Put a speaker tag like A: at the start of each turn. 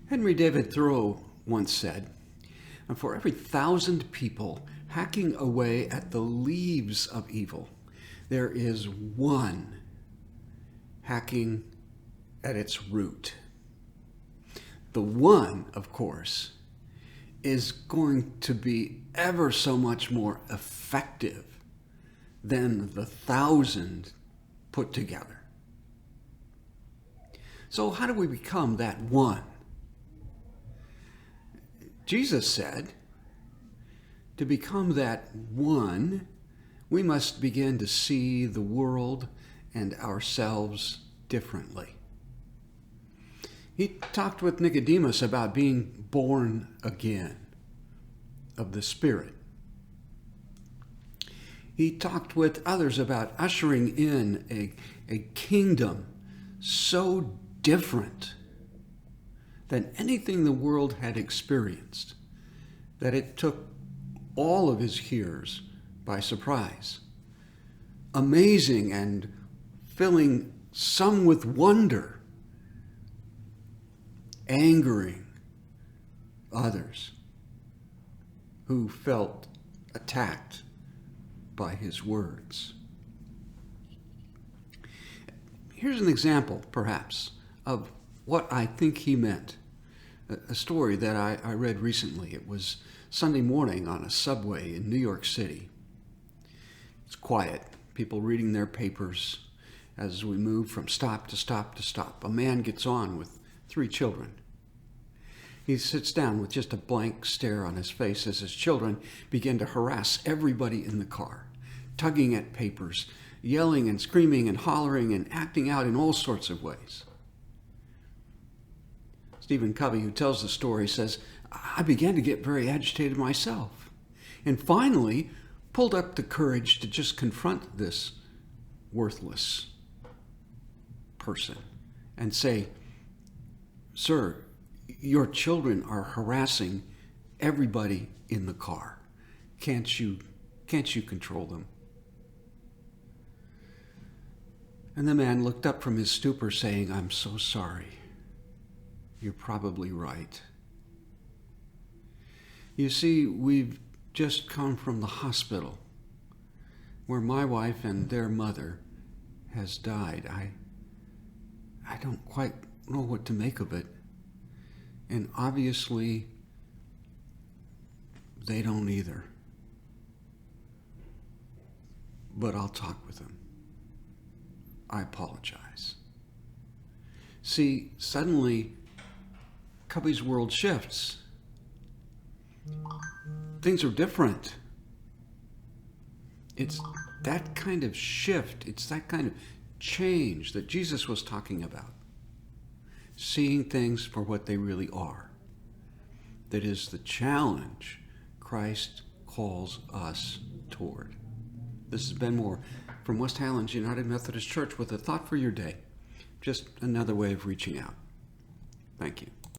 A: Henry David Thoreau once said, "For every 1,000 people hacking away at the leaves of evil, there is one hacking at its root." The one, of course, is going to be ever so much more effective than the 1,000 put together. So how do we become that one? Jesus said, to become that one, we must begin to see the world and ourselves differently. He talked with Nicodemus about being born again of the Spirit. He talked with others about ushering in a kingdom so different than anything the world had experienced that it took all of his hearers by surprise. Amazing and filling some with wonder, angering others who felt attacked by his words. Here's an example, perhaps, of what I think he meant. A story that I read recently. It was Sunday morning on a subway in New York City. It's quiet, people reading their papers as we move from stop to stop to stop. A man gets on with 3 children. He sits down with just a blank stare on his face as his children begin to harass everybody in the car, tugging at papers, yelling and screaming and hollering and acting out in all sorts of ways. Stephen Covey, who tells the story, says, "I began to get very agitated myself and finally pulled up the courage to just confront this worthless person and say, 'Sir, your children are harassing everybody in the car. Can't you control them?' And the man looked up from his stupor saying, 'I'm so sorry. You're probably right.' You see, we've just come from the hospital where my wife and their mother has died. I don't quite know what to make of it. And obviously, they don't either. But I'll talk with them. I apologize." See, suddenly, Covey's world shifts. Things are different. It's that kind of shift, it's that kind of change that Jesus was talking about. Seeing things for what they really are. That is the challenge Christ calls us toward. This is Ben Moore from West Highlands United Methodist Church with a thought for your day. Just another way of reaching out. Thank you.